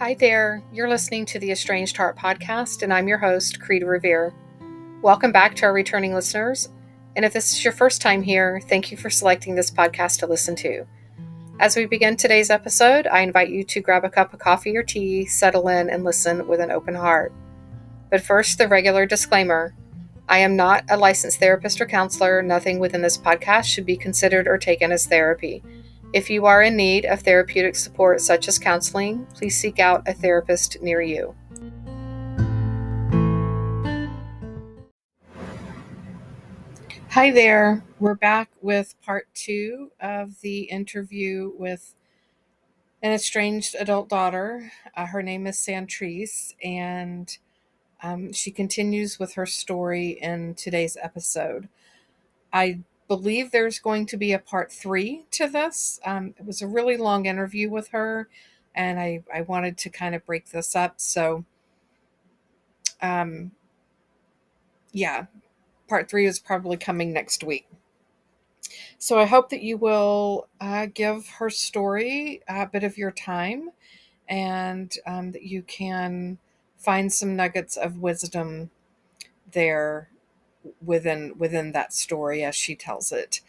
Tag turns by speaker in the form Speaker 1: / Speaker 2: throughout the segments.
Speaker 1: Hi there, you're listening to the Estranged Heart podcast, and I'm your host, Kreed Revere. Welcome back to our returning listeners, and if this is your first time here, thank you for selecting this podcast to listen to. As we begin today's episode, I invite you to grab a cup of coffee or tea, settle in, and listen with an open heart. But first, the regular disclaimer. I am not a licensed therapist or counselor. Nothing within this podcast should be considered or taken as therapy. If you are in need of therapeutic support such as counseling, please seek out a therapist near you. Hi there. We're back with part 2 of the interview with an estranged adult daughter. Her name is Santrice, and she continues with her story in today's episode. I believe there's going to be a part 3 to this. It was a really long interview with her, and I wanted to kind of break this up. So, yeah, part 3 is probably coming next week. So I hope that you will give her story a bit of your time, and that you can find some nuggets of wisdom there within that story as she tells it.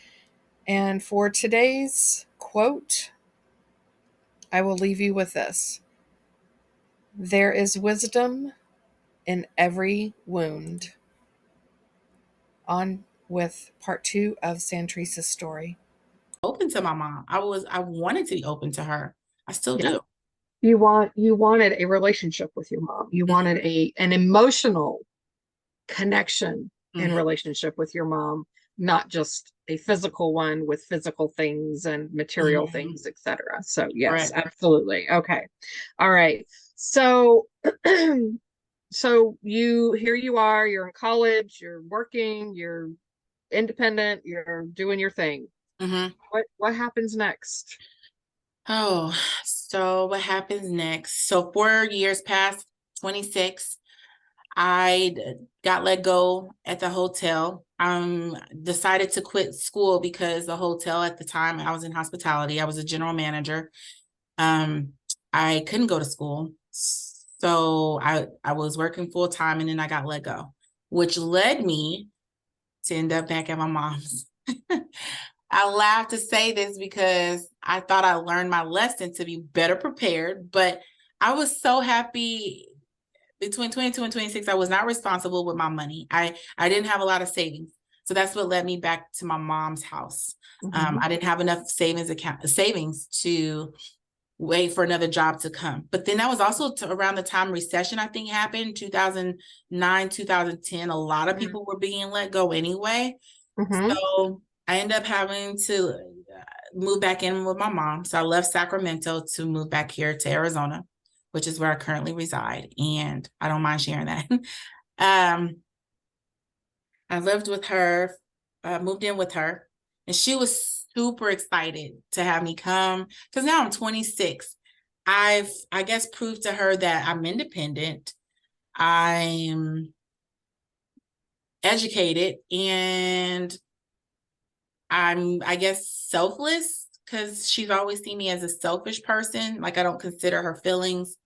Speaker 1: And for today's quote, I will leave you with this. There is wisdom in every wound. On with part 2 of Santrice's story.
Speaker 2: Open to my mom. I wanted to be open to her. I still do.
Speaker 1: You wanted a relationship with your mom. You wanted an emotional connection and relationship with your mom, not just a physical one with physical things and material things, etc. So yes,
Speaker 2: Right.
Speaker 1: Absolutely. Okay. All right. So so here you are, you're in college, you're working, you're independent, you're doing your thing. What happens next?
Speaker 2: Oh, so what happens next? So 4 years passed, 26. I got let go at the hotel. Decided to quit school because the hotel at the time, I was in hospitality. I was a general manager. I couldn't go to school. So I was working full time, and then I got let go, which led me to end up back at my mom's. I laugh to say this because I thought I learned my lesson to be better prepared, but I was so happy. Between 22 and 26, I was not responsible with my money. I didn't have a lot of savings. So that's what led me back to my mom's house. I didn't have enough savings to wait for another job to come. But then that was also around the time recession, I think, happened, 2009, 2010. A lot of people were being let go anyway. So I ended up having to move back in with my mom. So I left Sacramento to move back here to Arizona, which is where I currently reside. And I don't mind sharing that. I lived with her, moved in with her, and she was super excited to have me come, because now I'm 26. I guess, proved to her that I'm independent, I'm educated, and I'm, I guess, selfless, because she's always seen me as a selfish person. Like, I don't consider her feelings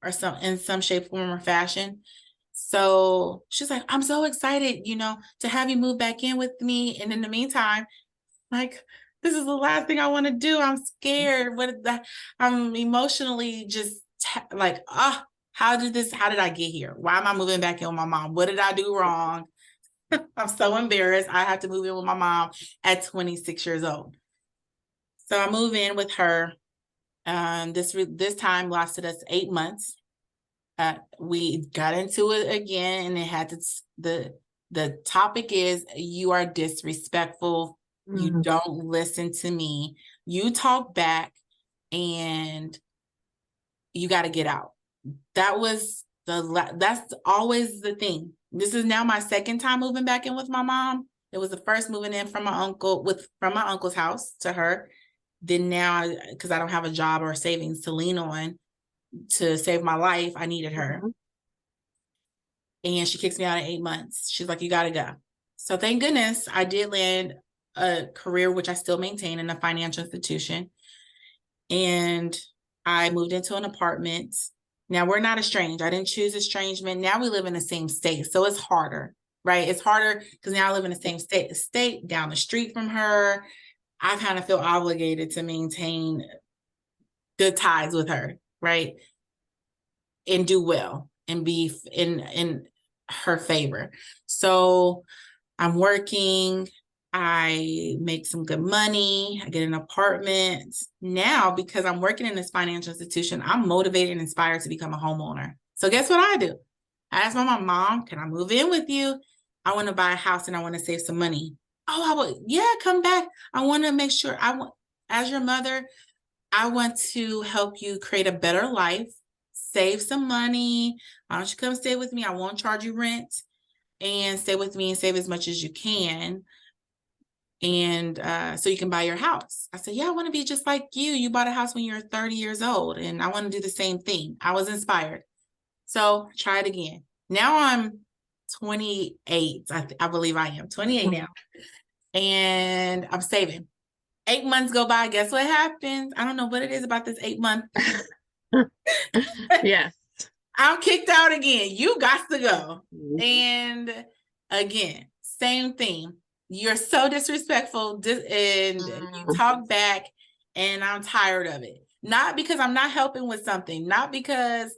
Speaker 2: or in some shape, form, or fashion. So she's like, I'm so excited, to have you move back in with me. And in the meantime, like, this is the last thing I want to do. I'm scared. I'm emotionally just like, how did I get here? Why am I moving back in with my mom? What did I do wrong? I'm so embarrassed. I have to move in with my mom at 26 years old. So I move in with her. This time lasted us 8 months. We got into it again, and it had the topic is, you are disrespectful. You don't listen to me. You talk back, and you got to get out. That's always the thing. This is now my second time moving back in with my mom. It was the first moving in from my uncle's house to her. Then now, because I don't have a job or savings to lean on to save my life, I needed her. And she kicks me out in 8 months. She's like, you got to go. So thank goodness I did land a career, which I still maintain, in a financial institution. And I moved into an apartment Now we're not estranged. I didn't choose estrangement. Now we live in the same state. So it's harder, right? It's harder because now I live in the same state down the street from her. I kind of feel obligated to maintain good ties with her, right? And do well and be in her favor. So I'm working. I make some good money. I get an apartment. Now, because I'm working in this financial institution, I'm motivated and inspired to become a homeowner. So guess what I do? I asked my mom, can I move in with you? I want to buy a house and I want to save some money. Oh, I would, yeah, come back. I want to make sure as your mother, I want to help you create a better life, save some money. Why don't you come stay with me? I won't charge you rent, and stay with me and save as much as you can. And so you can buy your house. I said, yeah, I want to be just like you. You bought a house when you were 30 years old, and I want to do the same thing. I was inspired. So try it again. Now I'm 28. I believe I am 28 now. And I'm saving. 8 months go by. Guess what happens? I don't know what it is about this 8 month.
Speaker 3: Yes.
Speaker 2: I'm kicked out again. You got to go. And again, same thing. You're so disrespectful and you talk back, and I'm tired of it. Not because I'm not helping with something, not because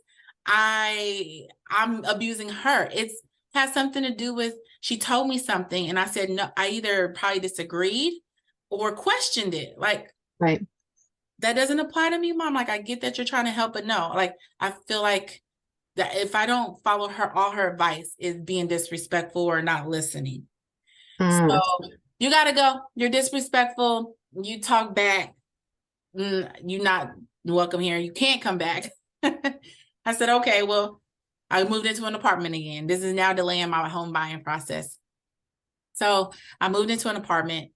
Speaker 2: I'm abusing her. It has something to do with she told me something and I said no. I either probably disagreed or questioned it. Like,
Speaker 3: right.
Speaker 2: That doesn't apply to me, Mom. Like, I get that you're trying to help, but no, like, I feel like that if I don't follow all her advice is being disrespectful or not listening. So you got to go. You're disrespectful. You talk back. You're not welcome here. You can't come back. I said, okay, well, I moved into an apartment again. This is now delaying my home buying process. So I moved into an apartment,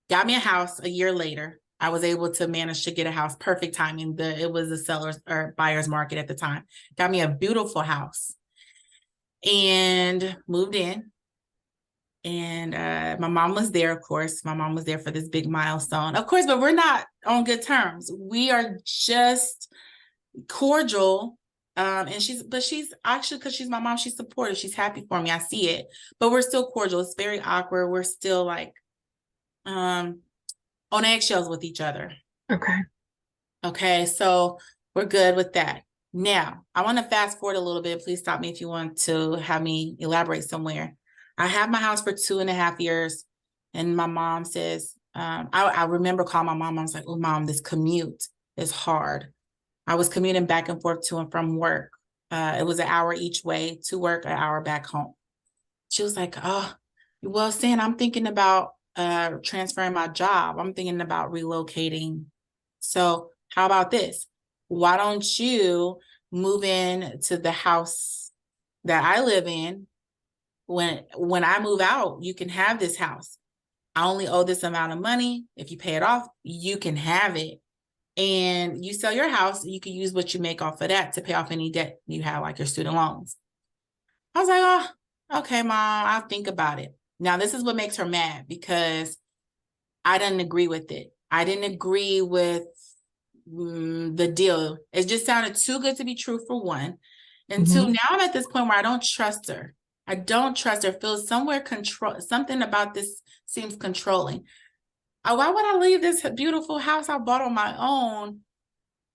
Speaker 2: got me a house a year later. I was able to manage to get a house. Perfect timing. It was a seller's or buyer's market at the time. Got me a beautiful house and moved in. And my mom was there, of course. My mom was there for this big milestone, of course, but we're not on good terms. We are just cordial. And she's actually, because she's my mom, she's supportive. She's happy for me. I see it, but we're still cordial. It's very awkward. We're still like on eggshells with each other. Okay. So we're good with that. Now I want to fast forward a little bit. Please stop me if you want to have me elaborate somewhere. I have my house for 2.5 years, and my mom says, I remember calling my mom. I was like, oh, Mom, this commute is hard. I was commuting back and forth to and from work. It was an hour each way to work, an hour back home. She was like, oh, well, Stan, I'm thinking about transferring my job. I'm thinking about relocating. So how about this? Why don't you move in to the house that I live in? When I move out, you can have this house. I only owe this amount of money. If you pay it off, you can have it. And you sell your house, you can use what you make off of that to pay off any debt you have, like your student loans. I was like, oh, okay, Mom, I'll think about it. Now, this is what makes her mad, because I didn't agree with it. I didn't agree with the deal. It just sounded too good to be true, for one. And two, now I'm at this point where I don't trust her. I don't trust her. Feels something about this seems controlling. Why would I leave this beautiful house I bought on my own?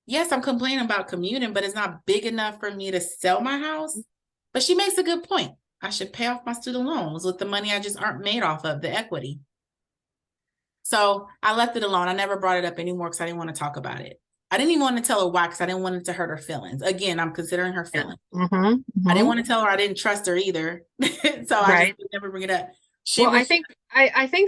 Speaker 2: Yes, I'm complaining about commuting, but it's not big enough for me to sell my house. But she makes a good point. I should pay off my student loans with the money I just aren't made off of, the equity. So I left it alone. I never brought it up anymore because I didn't want to talk about it. I didn't even want to tell her why, because I didn't want it to hurt her feelings. Again, I'm considering her feelings. I didn't want to tell her I didn't trust her either. So I just never bring it up.
Speaker 3: I think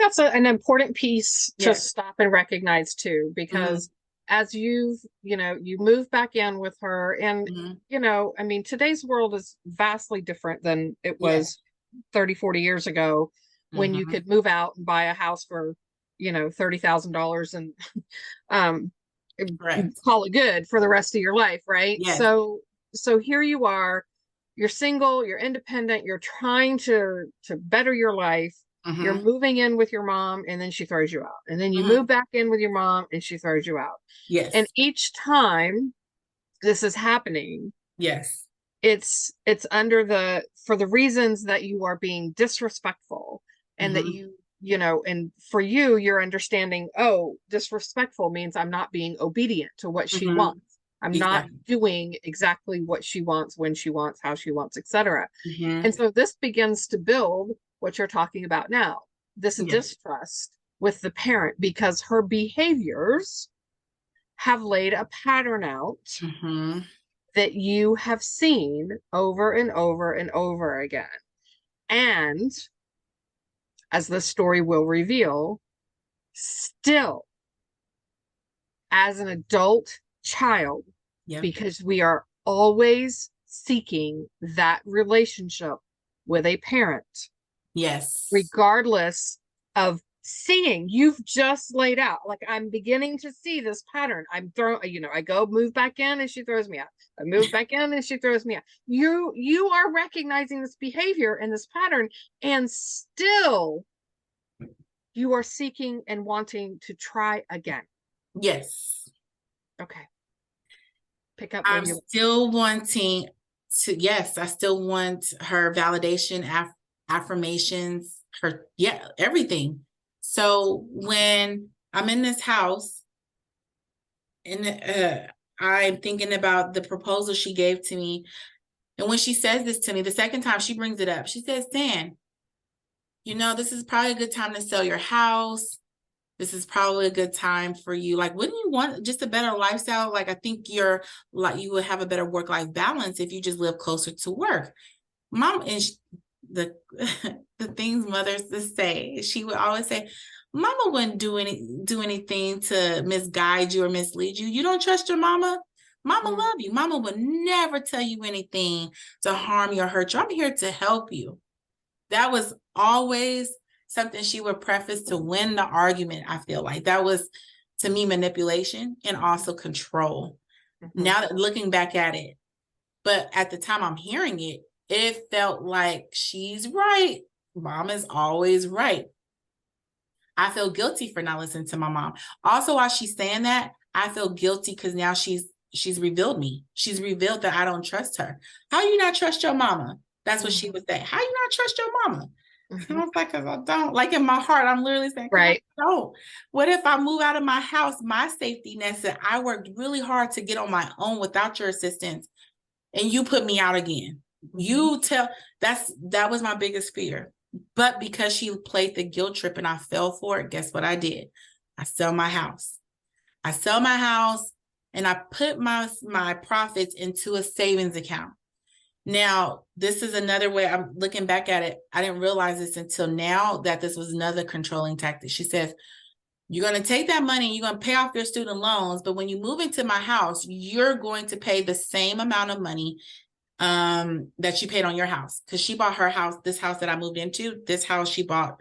Speaker 3: that's an important piece to stop and recognize too, because as you move back in with her, and I mean, today's world is vastly different than it was 30, 40 years ago, when you could move out and buy a house for $30,000 and call it good for the rest of your life, right? So here you are, you're single, you're independent, you're trying to better your life. You're moving in with your mom, and then she throws you out. And then you move back in with your mom, and she throws you out. And each time this is happening,
Speaker 2: Yes.
Speaker 3: It's under for the reasons that you are being disrespectful, and that and for you, you're understanding, oh, disrespectful means I'm not being obedient to what she wants. I'm not doing exactly what she wants, when she wants, how she wants, etc. And so this begins to build what you're talking about now, this distrust with the parent, because her behaviors have laid a pattern out that you have seen over and over and over again. And as the story will reveal, still, as an adult child, because we are always seeking that relationship with a parent.
Speaker 2: Yes.
Speaker 3: Regardless of seeing, you've just laid out, like, I'm beginning to see this pattern. I'm throwing, I go move back in and she throws me out. I move back in and she throws me out. You are recognizing this behavior and this pattern, and still you are seeking and wanting to try again.
Speaker 2: Yes.
Speaker 3: Okay. Pick up.
Speaker 2: I'm still wanting to, I still want her validation, affirmations, everything. So when I'm in this house and I'm thinking about the proposal she gave to me, and when she says this to me, the second time she brings it up, she says, "Dan, this is probably a good time to sell your house. This is probably a good time for you. Like, wouldn't you want just a better lifestyle? Like, I think you would have a better work-life balance if you just live closer to work." Mom, and the things mothers would say, she would always say, "Mama wouldn't do anything to misguide you or mislead you. You don't trust your mama? Mama love you. Mama would never tell you anything to harm you or hurt you. I'm here to help you." That was always something she would preface to win the argument. I feel like that was, to me, manipulation and also control. Now that looking back at it, but at the time I'm hearing it, it felt like she's right. Mom is always right. I feel guilty for not listening to my mom. Also, while she's saying that, I feel guilty because now she's revealed me. She's revealed that I don't trust her. How you not trust your mama? That's what she would say. How you not trust your mama? I was like, because I don't. Like, in my heart, I'm literally saying, right, I don't. What if I move out of my house, my safety net that I worked really hard to get on my own without your assistance, and you put me out again? That was my biggest fear. But because she played the guilt trip and I fell for it, guess what I did? I sell my house. And I put my profits into a savings account. Now, this is another way I'm looking back at it. I didn't realize this until now, that this was another controlling tactic. She says, "You're going to take that money, you're going to pay off your student loans, but when you move into my house, you're going to pay the same amount of money that you paid on your house." Because she bought her house, this house that I moved into, this house she bought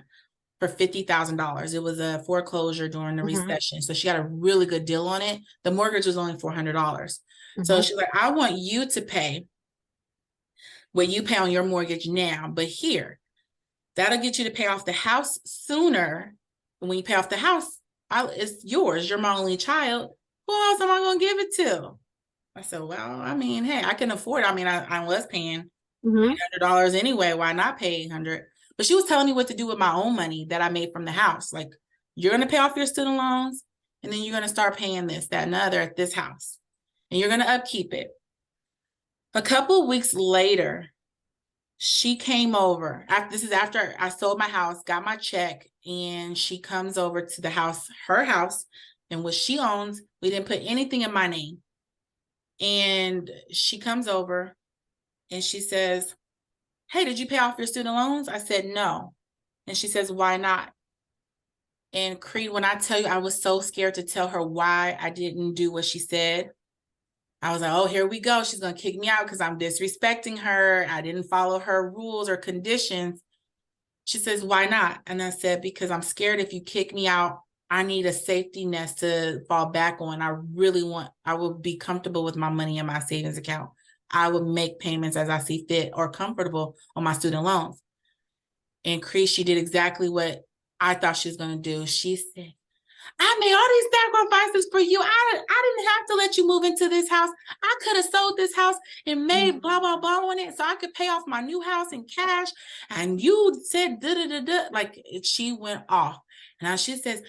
Speaker 2: for $50,000. It was a foreclosure during the recession. So she got a really good deal on it. The mortgage was only $400. So she's like, "I want you to pay what you pay on your mortgage now, but here, that'll get you to pay off the house sooner. And when you pay off the house, it's yours. You're my only child. Who else am I going to give it to?" I said, "Well, I mean, hey, I can afford it. I mean, I was paying $800 anyway. Why not pay $800? But she was telling me what to do with my own money that I made from the house. Like, you're going to pay off your student loans, and then you're going to start paying this, that, and the other at this house. And you're going to upkeep it." A couple of weeks later, she came over. This is after I sold my house, got my check, and she comes over to the house, her house, and what she owns. We didn't put anything in my name. And she comes over and she says, "Hey, did you pay off your student loans?" I said, "No." And she says, "Why not?" And Kreed, when I tell you, I was so scared to tell her why I didn't do what she said. I was like, oh, here we go. She's going to kick me out because I'm disrespecting her. I didn't follow her rules or conditions. She says, "Why not?" And I said, "Because I'm scared if you kick me out, I need a safety nest to fall back on. I would be comfortable with my money in my savings account. I would make payments as I see fit or comfortable on my student loans." And Kreed, she did exactly what I thought she was going to do. She said, I made all these sacrifices for you. I didn't have to let you move into this house. I could have sold this house and made blah, blah, blah on it so I could pay off my new house in cash. And you said da-da-da-da. Like, she went off. And she says,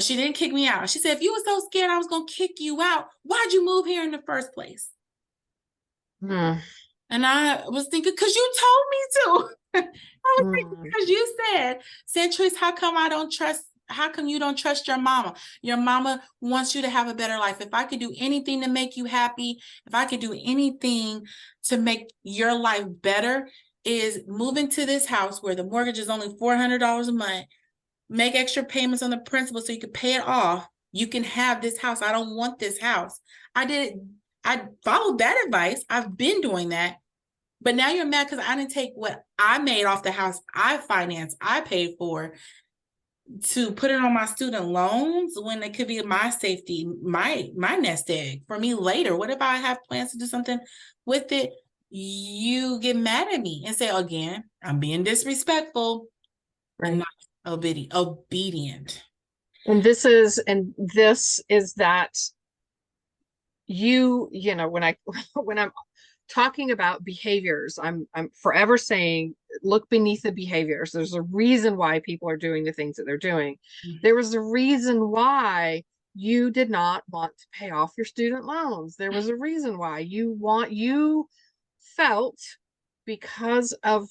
Speaker 2: she didn't kick me out. She said, if you were so scared I was going to kick you out, why'd you move here in the first place? And I was thinking, because you told me to. I was thinking, because you said, Centris, how come you don't trust your mama? Your mama wants you to have a better life. If I could do anything to make you happy, if I could do anything to make your life better, is move into this house where the mortgage is only $400 a month, make extra payments on the principal so you can pay it off. You can have this house. I don't want this house. I followed that advice. I've been doing that. But now you're mad because I didn't take what I made off the house I financed, I paid for, to put it on my student loans when it could be my safety, my nest egg for me later. What if I have plans to do something with it? You get mad at me and say, again, I'm being disrespectful, right, and not obedient.
Speaker 3: And this is that you know, when I'm talking about behaviors, I'm forever saying, look beneath the behaviors. There's a reason why people are doing the things that they're doing. There was a reason why you did not want to pay off your student loans. There was a reason why you felt, because of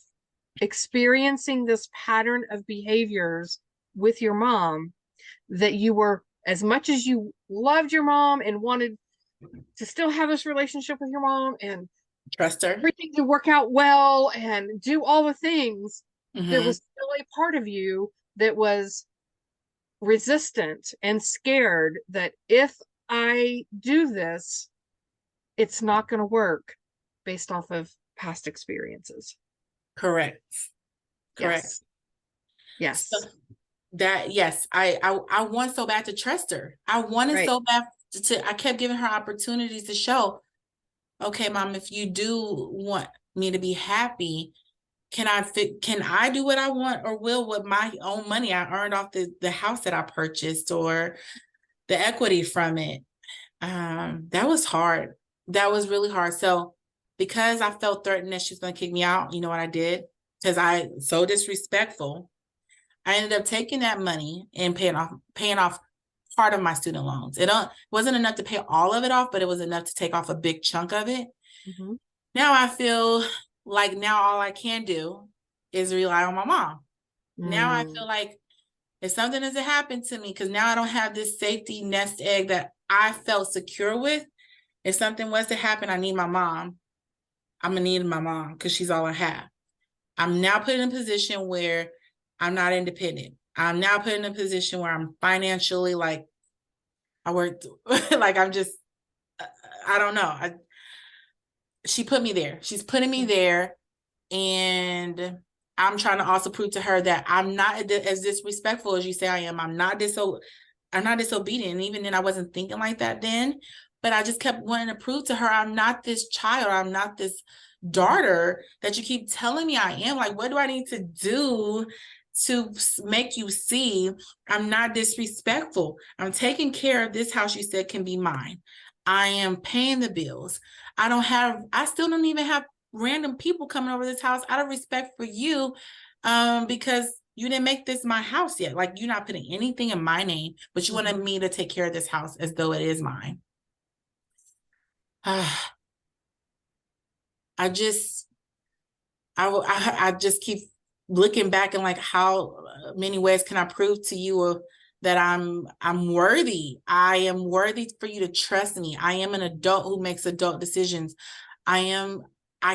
Speaker 3: experiencing this pattern of behaviors with your mom, that you were, as much as you loved your mom and wanted to still have this relationship with your mom and
Speaker 2: trust her,
Speaker 3: everything to work out well and do all the things, there was still a part of you that was resistant and scared that if I do this, it's not going to work based off of past experiences.
Speaker 2: Correct.
Speaker 3: Yes.
Speaker 2: So I want so bad to trust her. I wanted so bad I kept giving her opportunities to show, okay, Mom, if you do want me to be happy, can I do what I want or will with my own money I earned off the house that I purchased or the equity from it? That was hard. That was really hard. So because I felt threatened that she was going to kick me out, you know what I did? Because I so disrespectful, I ended up taking that money and paying off part of my student loans. It wasn't enough to pay all of it off, but it was enough to take off a big chunk of it. Now I feel like all I can do is rely on my mom. Now I feel like if something doesn't happen to me, because now I don't have this safety nest egg that I felt secure with. If something was to happen, I need my mom. I'm going to need my mom because she's all I have. I'm now put in a position where I'm not independent. I'm now put in a position where I'm financially, like, I worked, like, I'm just, I don't know. She put me there. She's putting me there. And I'm trying to also prove to her that I'm not as disrespectful as you say I am. I'm not disobedient. And even then I wasn't thinking like that then, but I just kept wanting to prove to her, I'm not this child. I'm not this daughter that you keep telling me I am. Like, what do I need to do to make you see I'm not disrespectful? I'm taking care of this house you said can be mine. I am paying the bills. I still don't even have random people coming over this house out of respect for you, because you didn't make this my house yet. Like, you're not putting anything in my name, but you wanted me to take care of this house as though it is mine. I just keep looking back and like, how many ways can I prove to you that I'm worthy? I am worthy for you to trust me. I am an adult who makes adult decisions. I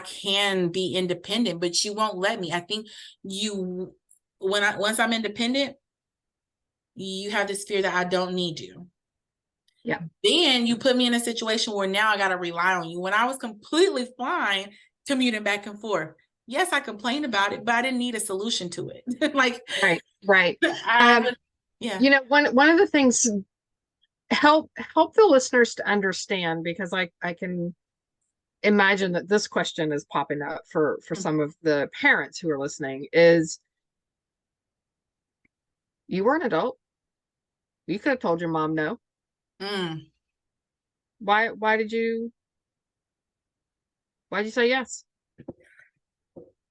Speaker 2: can be independent, but you won't let me. I think once I'm independent, you have this fear that I don't need you.
Speaker 3: Yeah.
Speaker 2: Then you put me in a situation where now I got to rely on you when I was completely fine commuting back and forth. Yes, I complained about it, but I didn't need a solution to it. Like,
Speaker 3: right.
Speaker 2: Yeah.
Speaker 3: You know, one of the things, help the listeners to understand, because I can imagine that this question is popping up for some of the parents who are listening, is you were an adult. You could have told your mom no.
Speaker 2: Mm.
Speaker 3: Why'd you say yes?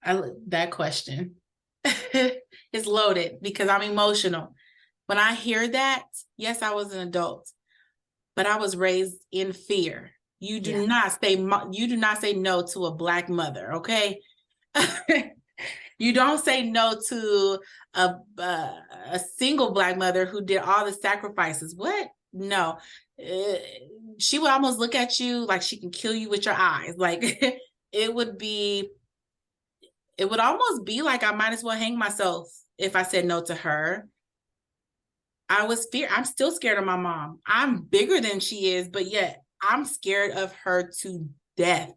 Speaker 2: That question is loaded because I'm emotional. When I hear that, yes, I was an adult, but I was raised in fear. You do not say no to a Black mother, okay? You don't say no to a single Black mother who did all the sacrifices. What? No. She would almost look at you like she can kill you with your eyes. Like it would almost be like I might as well hang myself if I said no to her. I'm still scared of my mom. I'm bigger than she is, but yet I'm scared of her to death.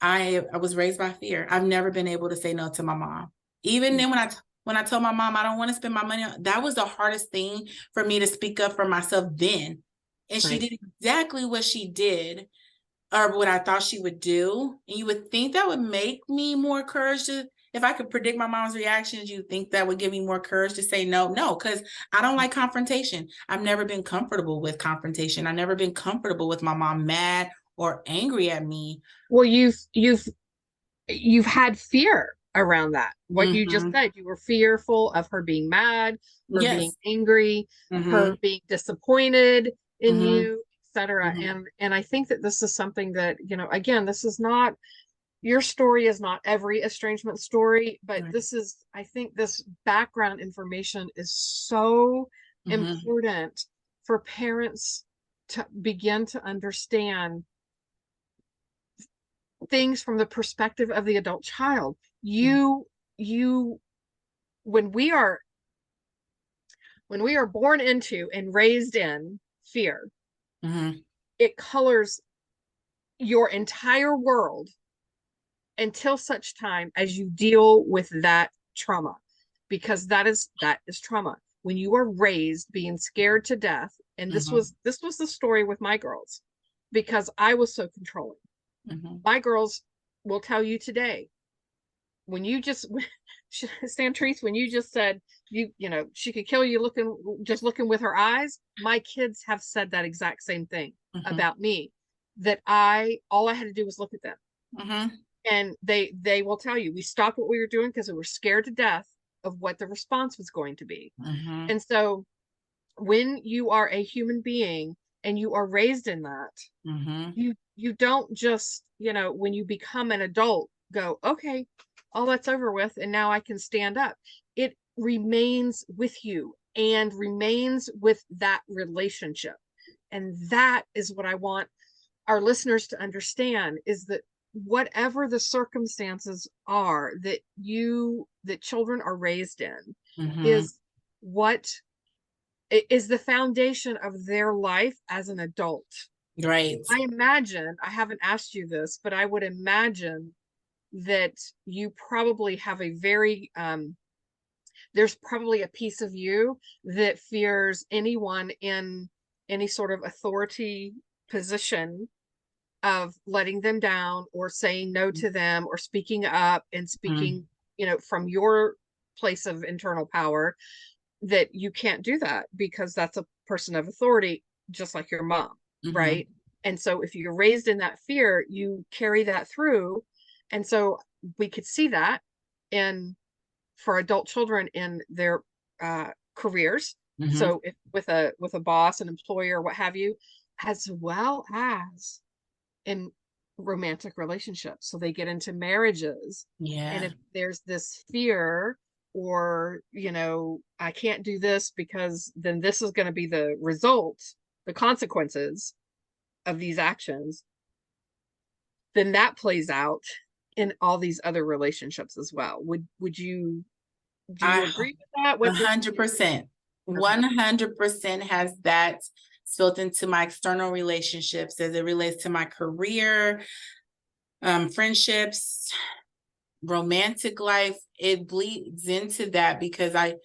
Speaker 2: I was raised by fear. I've never been able to say no to my mom. Even then when I told my mom I don't want to spend my money on, that was the hardest thing for me to speak up for myself then. And she did exactly what she did, or what I thought she would do. And you would think that would make me more courage to, if I could predict my mom's reactions, you think that would give me more courage to say no? No, because I don't like confrontation. I've never been comfortable with confrontation. I've never been comfortable with my mom mad or angry at me.
Speaker 3: Well, you've had fear around that. What you just said, you were fearful of her being mad, her being angry, her being disappointed in you, etc. And I think that this is something that, again, this is not, your story is not every estrangement story, but this is, I think this background information is so important for parents to begin to understand things from the perspective of the adult child. When we are born into and raised in fear, it colors your entire world until such time as you deal with that trauma, because that is trauma. When you are raised being scared to death, and this was the story with my girls, because I was so controlling. My girls will tell you today, when you just Stantrice, when you just said she could kill you looking with her eyes, my kids have said that exact same thing about me, that all I had to do was look at them. And they will tell you, we stopped what we were doing because we were scared to death of what the response was going to be. And so when you are a human being and you are raised in that, you don't just, when you become an adult, go, okay, all that's over with, and now I can stand up. It remains with you and remains with that relationship. And that is what I want our listeners to understand, is that whatever the circumstances are that children are raised in, is what is the foundation of their life as an adult.
Speaker 2: Right.
Speaker 3: I imagine, I haven't asked you this, but I would imagine that you probably have a very there's probably a piece of you that fears anyone in any sort of authority position of letting them down or saying no to them or speaking up and speaking, from your place of internal power, that you can't do that because that's a person of authority, just like your mom, right? And so if you're raised in that fear, you carry that through. And so we could see that for adult children in their careers. So if with a boss, an employer, what have you, as well as in romantic relationships. So they get into marriages. And if there's this fear, or, I can't do this because then this is going to be the result, the consequences of these actions, then that plays out in all these other relationships as well. Do you agree with that?
Speaker 2: 100%. 100% has that spilled into my external relationships as it relates to my career, friendships, romantic life. It bleeds into that because I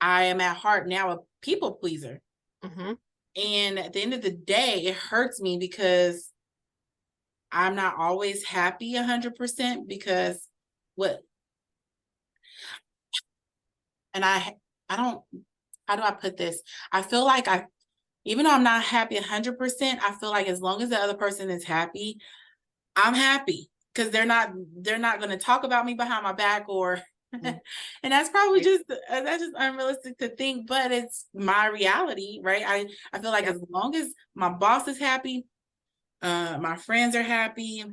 Speaker 2: am at heart now a people pleaser. And at the end of the day, it hurts me because I'm not always happy 100%, because I how do I put this? I feel like even though I'm not happy 100%, I feel like as long as the other person is happy, I'm happy, because they're not going to talk about me behind my back, or and that's probably that's just unrealistic to think, but it's my reality, right? I feel like as long as my boss is happy, my friends are happy,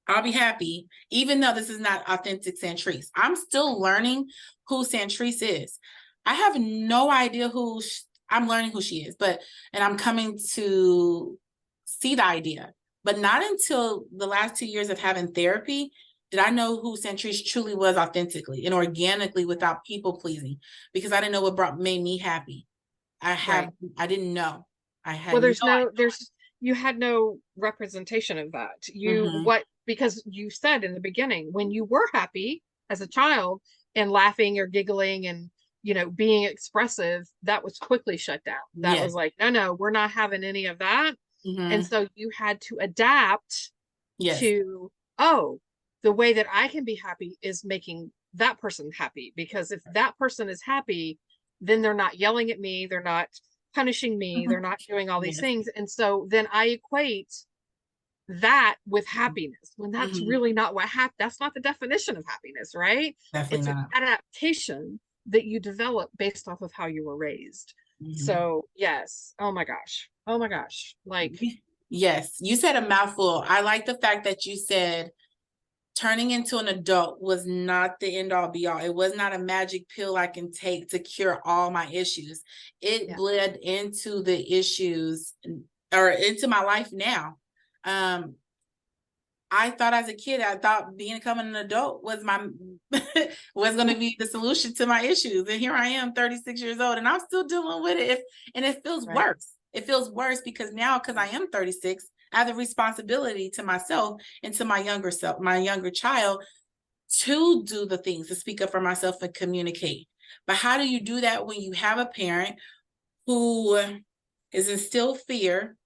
Speaker 2: I'll be happy, even though this is not authentic Centrise. I'm still learning who Centrise is. I have no idea I'm learning who she is, and I'm coming to see the idea. But not until the last 2 years of having therapy did I know who Centrise truly was authentically and organically, without people pleasing, because I didn't know what made me happy. I didn't know.
Speaker 3: You had no representation of that. Because you said in the beginning, when you were happy as a child and laughing or giggling and, being expressive, that was quickly shut down. That was like, no, we're not having any of that. And so you had to adapt to, the way that I can be happy is making that person happy. Because if that person is happy, then they're not yelling at me, they're not punishing me, they're not doing all these things. And so then I equate that with happiness, when that's really not what that's not the definition of happiness, right?
Speaker 2: Definitely not.
Speaker 3: An adaptation that you develop based off of how you were raised. So yes. Oh my gosh. Like,
Speaker 2: yes, you said a mouthful. I like the fact that you said turning into an adult was not the end all be all. It was not a magic pill I can take to cure all my issues. It bled into the issues, or into my life now. I thought as a kid, becoming an adult was was going to be the solution to my issues. And here I am, 36 years old, and I'm still dealing with it. And it feels worse. It feels worse because now, because I am 36, I have the responsibility to myself and to my younger self, my younger child, to do the things, to speak up for myself and communicate. But how do you do that when you have a parent who is instilled fear,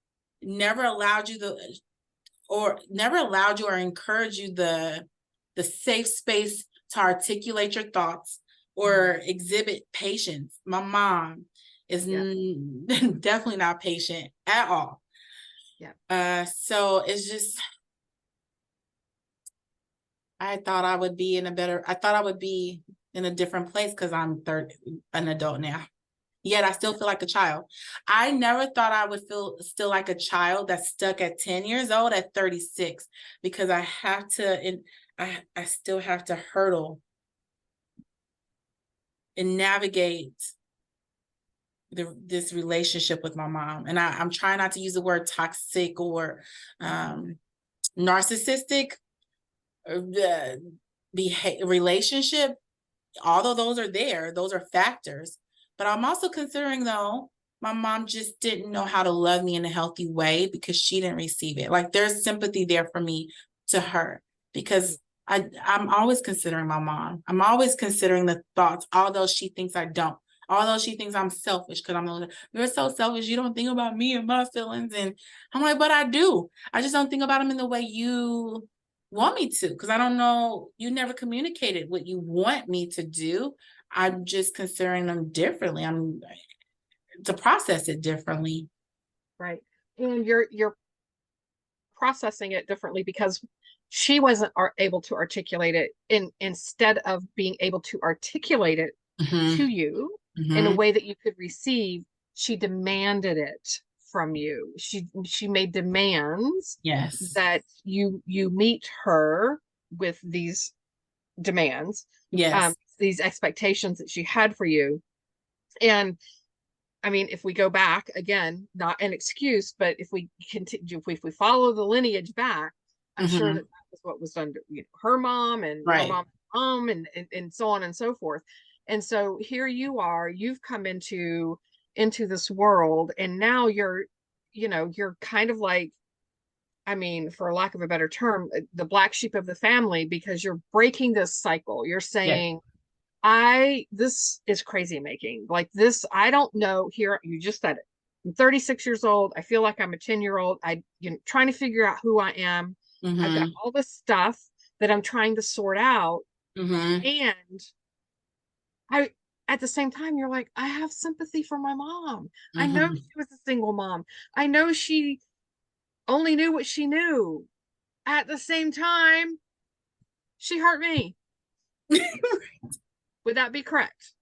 Speaker 2: never allowed you or encourage you the safe space to articulate your thoughts or exhibit patience? My mom is definitely not patient at all. So it's just, I thought I would be in a different place because I'm an adult now. Yet I still feel like a child. I never thought I would feel still like a child that's stuck at 10 years old at 36, because I still have to hurdle and navigate this relationship with my mom. And I'm trying not to use the word toxic or narcissistic relationship, although those are factors. But I'm also considering, though, my mom just didn't know how to love me in a healthy way because she didn't receive it. Like, there's sympathy there for me to her, because I'm always considering my mom. I'm always considering the thoughts, although she thinks I don't. Although she thinks I'm selfish, because I'm like, you're so selfish, you don't think about me and my feelings. And I'm like, but I do. I just don't think about them in the way you want me to, because I don't know, you never communicated what you want me to do. I'm just considering them differently. I'm to process it differently.
Speaker 3: Right. And you're processing it differently because she wasn't able to articulate it, instead of being able to articulate it to you in a way that you could receive, she demanded it from you. She made demands that you meet her with these demands, these expectations that she had for you. And I mean, if we go back again, not an excuse, but if we continue, if we follow the lineage back, I'm sure that was what was done to her mom and her mom and so on and so forth. And so here you are, you've come into this world, and now you're kind of like, I mean, for lack of a better term, the black sheep of the family, because you're breaking this cycle. You're saying, this is crazy making. Like this, I don't know. Here, you just said it. I'm 36 years old. I feel like I'm a 10-year-old. Trying to figure out who I am. I've got all this stuff that I'm trying to sort out. And at the same time, you're like, I have sympathy for my mom. I know
Speaker 2: Mm-hmm.
Speaker 3: she was a single mom. I know she only knew what she knew. At the same time, she hurt me. Would that be correct?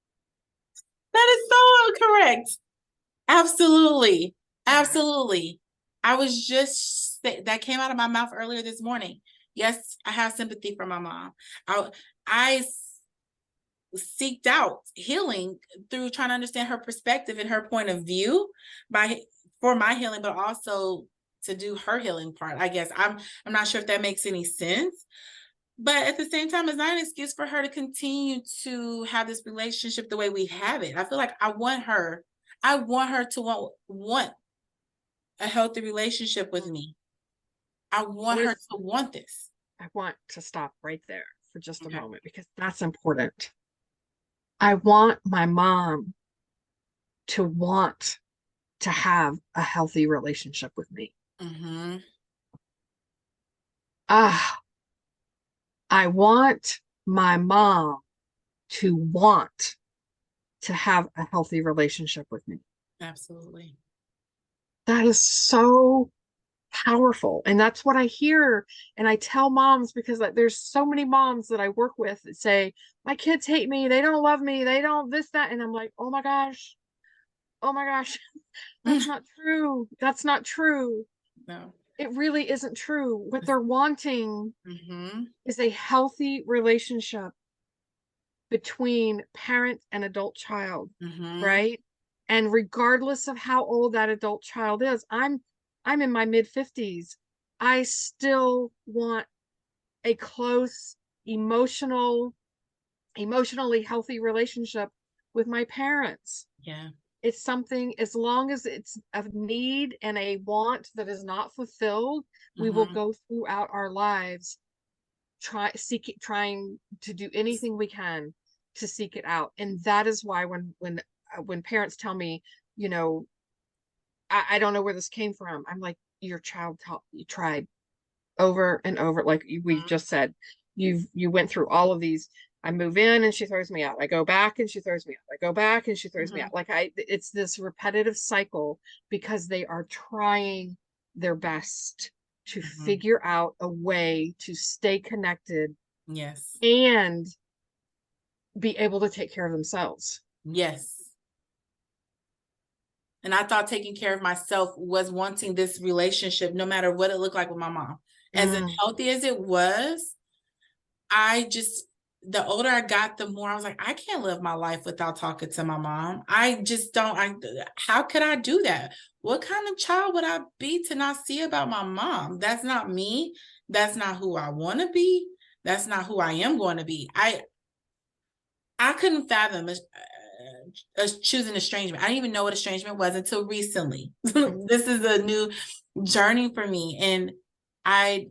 Speaker 2: That is so correct. Absolutely. Absolutely. I was just, that came out of my mouth earlier this morning. Yes, I have sympathy for my mom. I seeked out healing through trying to understand her perspective and her point of view for my healing, but also to do her healing part. I guess I'm not sure if that makes any sense. But at the same time, it's not an excuse for her to continue to have this relationship the way we have it. I feel like I want her to want a healthy relationship with me. I want her to want this.
Speaker 3: I want to stop right there for just a
Speaker 2: Okay.
Speaker 3: moment, because that's important. I want my mom to want to have a healthy relationship with me.
Speaker 2: Mm-hmm.
Speaker 3: I want my mom to want to have a healthy relationship with me.
Speaker 2: Absolutely.
Speaker 3: That is so powerful. And that's what I hear. And I tell moms, because like, there's so many moms that I work with that say, my kids hate me. They don't love me. They don't this, that. And I'm like, oh my gosh. Oh my gosh. That's not true. That's not true.
Speaker 2: No.
Speaker 3: It really isn't true. What they're wanting is a healthy relationship between parent and adult child, right? And regardless of how old that adult child is, I'm in my mid-50s. I still want a close, emotionally healthy relationship with my parents.
Speaker 2: Yeah.
Speaker 3: It's something, as long as it's a need and a want that is not fulfilled, we will go throughout our lives trying to do anything we can to seek it out. And that is why when parents tell me, you know, I don't know where this came from, I'm like, your child you tried over and over, like we just said, you went through all of these. I move in and she throws me out. I go back and she throws me out. I go back and she throws me out. Like it's this repetitive cycle, because they are trying their best to figure out a way to stay connected.
Speaker 2: Yes.
Speaker 3: And be able to take care of themselves.
Speaker 2: Yes. And I thought taking care of myself was wanting this relationship, no matter what it looked like with my mom. As unhealthy as it was, the older I got, the more I was like, I can't live my life without talking to my mom. I just don't, how could I do that? What kind of child would I be to not see about my mom? That's not me. That's not who I want to be. That's not who I am going to be. I couldn't fathom choosing estrangement. I didn't even know what estrangement was until recently. This is a new journey for me. And I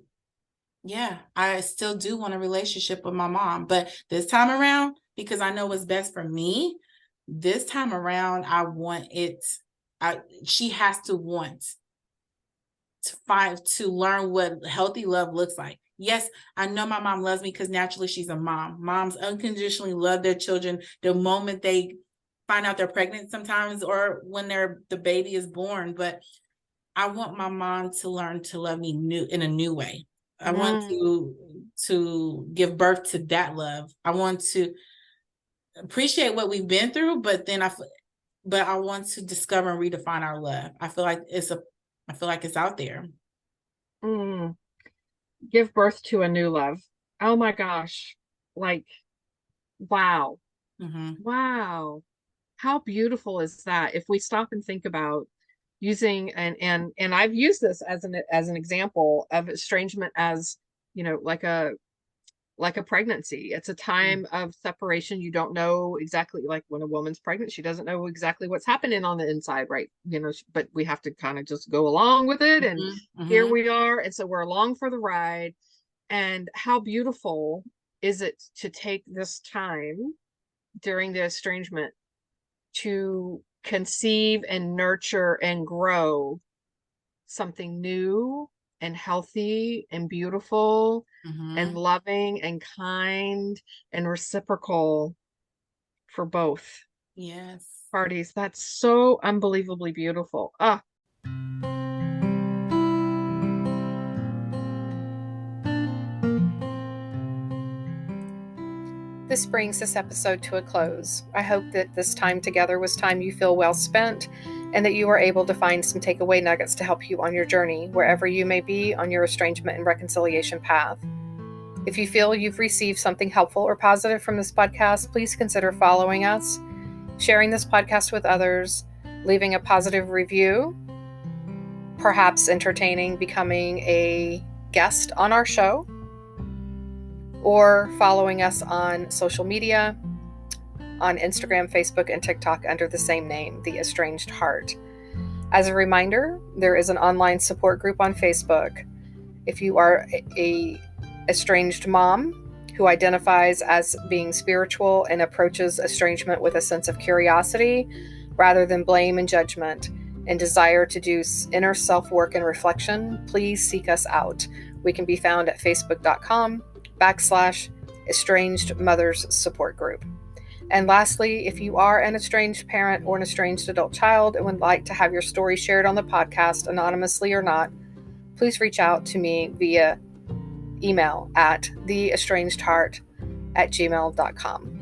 Speaker 2: still do want a relationship with my mom. But this time around, because I know what's best for me, this time around, I want it. She has to want to learn what healthy love looks like. Yes, I know my mom loves me because naturally she's a mom. Moms unconditionally love their children the moment they find out they're pregnant sometimes, or when the baby is born. But I want my mom to learn to love me in a new way. I want to give birth to that love. I want to appreciate what we've been through, but I want to discover and redefine our love. I feel like it's out there.
Speaker 3: Give birth to a new love. Oh my gosh. Like, wow. Wow. How beautiful is that? If we stop and think about using, and I've used this as an example of estrangement, as, you know, like a pregnancy. It's a time of separation. You don't know exactly, like when a woman's pregnant, she doesn't know exactly what's happening on the inside, right? You know, but we have to kind of just go along with it. And here we are. And so we're along for the ride. And how beautiful is it to take this time during the estrangement to conceive and nurture and grow something new and healthy and beautiful and loving and kind and reciprocal for both.
Speaker 2: Yes.
Speaker 3: parties. That's so unbelievably beautiful. Ah.
Speaker 1: This brings this episode to a close. I hope that this time together was time you feel well spent and that you were able to find some takeaway nuggets to help you on your journey, wherever you may be on your estrangement and reconciliation path. If you feel you've received something helpful or positive from this podcast, please consider following us, sharing this podcast with others, leaving a positive review, perhaps entertaining becoming a guest on our show, or following us on social media, on Instagram, Facebook, and TikTok under the same name, The Estranged Heart. As a reminder, there is an online support group on Facebook. If you are a estranged mom who identifies as being spiritual and approaches estrangement with a sense of curiosity rather than blame and judgment, and desire to do inner self-work and reflection, please seek us out. We can be found at facebook.com/Estranged Mothers Support Group. And lastly, if you are an estranged parent or an estranged adult child and would like to have your story shared on the podcast, anonymously or not, please reach out to me via email at theestrangedheart@gmail.com.